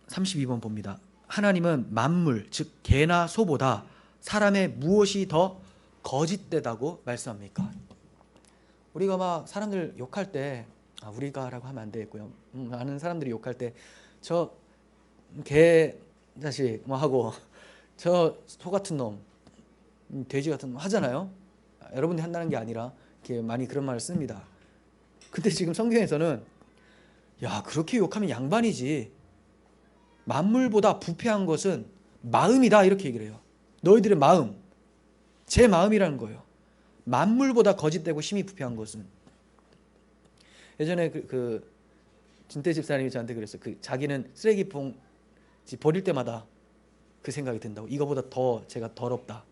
32번 봅니다. 하나님은 만물, 즉 개나 소보다 사람의 무엇이 더 거짓되다고 말씀합니까? 우리가 막 사람들 욕할 때 우리가라고 하면 안 되겠고요. 많은 사람들이 욕할 때 저 개 자식 뭐 하고 저 소 같은 놈, 돼지 같은 놈 하잖아요. 여러분들이 한다는 게 아니라 이렇게 많이 그런 말을 씁니다. 근데 지금 성경에서는 야, 그렇게 욕하면 양반이지. 만물보다 부패한 것은 마음이다 이렇게 얘기를 해요. 너희들의 마음, 제 마음이라는 거예요. 만물보다 거짓되고 심히 부패한 것은. 예전에 진태 집사님이 저한테 그랬어요. 자기는 쓰레기 봉지 버릴 때마다 그 생각이 든다고. 이거보다 더 제가 더럽다.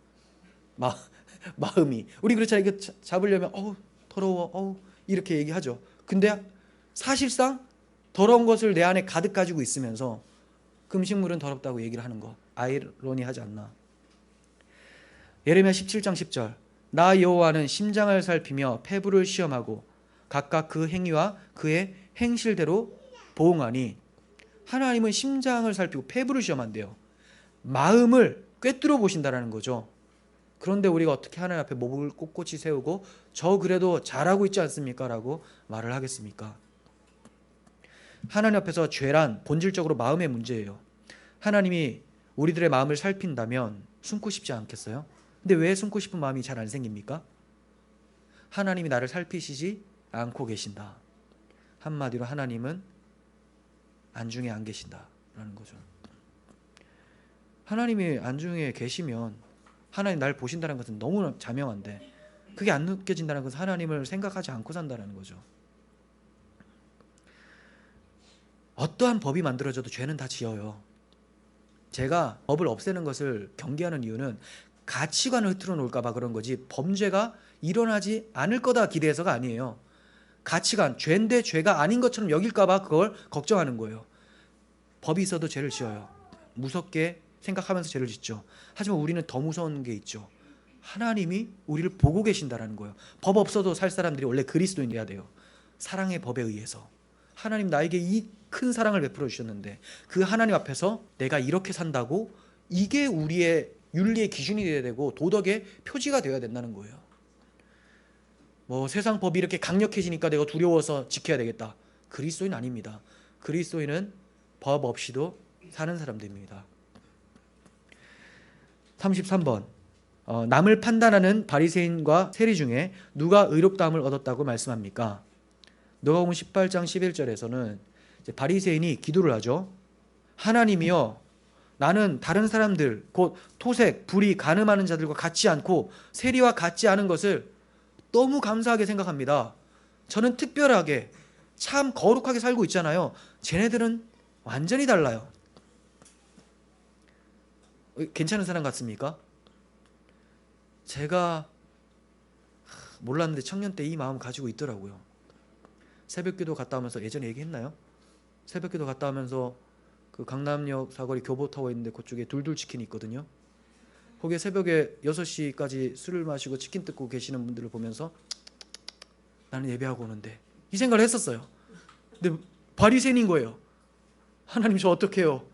마음이. 우리 그렇잖아요. 이거 잡으려면 더러워. 이렇게 얘기하죠. 근데 사실상 더러운 것을 내 안에 가득 가지고 있으면서 금식물은 더럽다고 얘기를 하는 거. 아이러니하지 않나. 예레미야 17장 10절. 나 여호와는 심장을 살피며 폐부를 시험하고 각각 그 행위와 그의 행실대로 보응하니. 하나님은 심장을 살피고 폐부를 시험한대요. 마음을 꿰뚫어 보신다라는 거죠. 그런데 우리가 어떻게 하나님 앞에 목을 꼿꼿이 세우고 저 그래도 잘하고 있지 않습니까? 라고 말을 하겠습니까? 하나님 앞에서 죄란 본질적으로 마음의 문제예요. 하나님이 우리들의 마음을 살핀다면 숨고 싶지 않겠어요? 근데 왜 숨고 싶은 마음이 잘 안 생깁니까? 하나님이 나를 살피시지 않고 계신다. 한마디로 하나님은 안중에 안 계신다라는 거죠. 하나님이 안중에 계시면 하나님 날 보신다는 것은 너무 자명한데 그게 안 느껴진다는 것은 하나님을 생각하지 않고 산다는 거죠. 어떠한 법이 만들어져도 죄는 다 지어요. 제가 법을 없애는 것을 경계하는 이유는 가치관을 흐트러 놓을까 봐 그런 거지 범죄가 일어나지 않을 거다 기대해서가 아니에요. 가치관, 죄인데 죄가 아닌 것처럼 여길까 봐 그걸 걱정하는 거예요. 법이 있어도 죄를 지어요. 무섭게 생각하면서 죄를 짓죠. 하지만 우리는 더 무서운 게 있죠. 하나님이 우리를 보고 계신다라는 거예요. 법 없어도 살 사람들이 원래 그리스도인이어야 돼요. 사랑의 법에 의해서. 하나님 나에게 이 큰 사랑을 베풀어 주셨는데 그 하나님 앞에서 내가 이렇게 산다고 이게 우리의 윤리의 기준이 되어야 되고 도덕의 표지가 되어야 된다는 거예요. 뭐 세상 법이 이렇게 강력해지니까 내가 두려워서 지켜야 되겠다. 그리스도인 아닙니다. 그리스도인은 법 없이도 사는 사람들입니다. 33번. 남을 판단하는 바리새인과 세리 중에 누가 의롭다함을 얻었다고 말씀합니까? 누가복음 18장 11절에서는 바리새인이 기도를 하죠. 하나님이여, 나는 다른 사람들 곧 토색, 불의, 간음하는 자들과 같지 않고 세리와 같지 않은 것을 너무 감사하게 생각합니다. 저는 특별하게 참 거룩하게 살고 있잖아요. 쟤네들은 완전히 달라요. 괜찮은 사람 같습니까? 제가 몰랐는데 청년 때 이 마음 가지고 있더라고요. 새벽기도 갔다 오면서 예전에 얘기했나요? 새벽기도 갔다 오면서 그 강남역 사거리 교보타워 있는데 그쪽에 둘둘치킨이 있거든요. 거기에 새벽에 6시까지 술을 마시고 치킨 뜯고 계시는 분들을 보면서 나는 예배하고 오는데 이 생각을 했었어요. 근데 바리새인인 거예요. 하나님 저 어떡해요?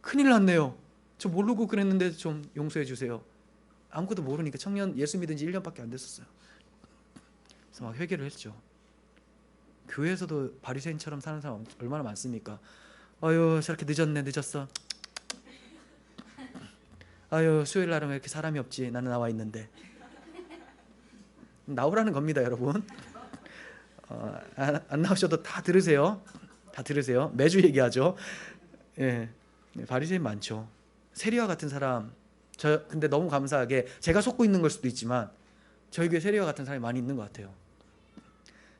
큰일 났네요. 저 모르고 그랬는데 좀 용서해 주세요. 아무것도 모르니까 청년 예수 믿은 지 1년밖에 안 됐었어요. 그래서 막 회개를 했죠. 교회에서도 바리새인처럼 사는 사람 얼마나 많습니까? 아유 저렇게 늦었어. 아유 수요일 날은 왜 이렇게 사람이 없지? 나는 나와 있는데. 나오라는 겁니다 여러분. 안 나오셔도 다 들으세요. 다 들으세요. 매주 얘기하죠. 예, 바리새인 많죠. 세리와 같은 사람. 근데 너무 감사하게 제가 속고 있는 걸 수도 있지만 저희 교회 세리와 같은 사람이 많이 있는 것 같아요.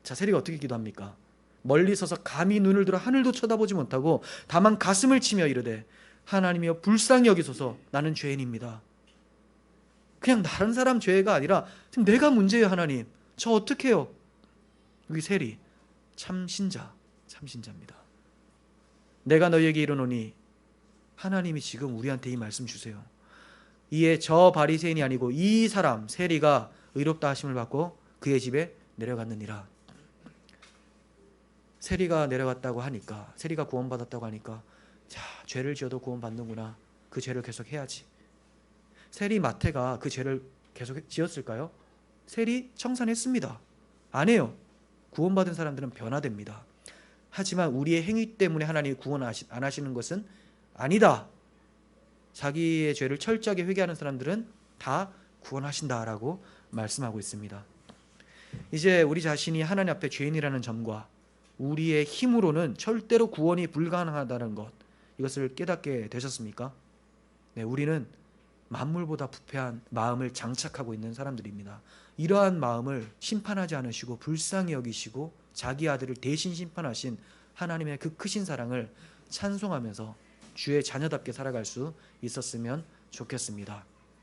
자, 세리가 어떻게 기도합니까? 멀리 서서 감히 눈을 들어 하늘도 쳐다보지 못하고 다만 가슴을 치며 이르되 하나님이여 불쌍히 여기소서 나는 죄인입니다. 그냥 다른 사람 죄가 아니라 지금 내가 문제예요. 하나님 저 어떡해요? 여기 세리 참 신자입니다. 내가 너희에게 이르노니 하나님이 지금 우리한테 이 말씀 주세요. 이에 저 바리새인이 아니고 이 사람 세리가 의롭다 하심을 받고 그의 집에 내려갔느니라. 세리가 내려갔다고 하니까, 세리가 구원받았다고 하니까 자, 죄를 지어도 구원받는구나. 그 죄를 계속 해야지. 세리 마태가 그 죄를 계속 지었을까요? 세리 청산했습니다. 안 해요. 구원받은 사람들은 변화됩니다. 하지만 우리의 행위 때문에 하나님이 구원 안 하시는 것은 아니다. 자기의 죄를 철저하게 회개하는 사람들은 다 구원하신다라고 말씀하고 있습니다. 이제 우리 자신이 하나님 앞에 죄인이라는 점과 우리의 힘으로는 절대로 구원이 불가능하다는 것, 이것을 깨닫게 되셨습니까? 네, 우리는 만물보다 부패한 마음을 장착하고 있는 사람들입니다. 이러한 마음을 심판하지 않으시고 불쌍히 여기시고 자기 아들을 대신 심판하신 하나님의 그 크신 사랑을 찬송하면서 주의 자녀답게 살아갈 수 있었으면 좋겠습니다.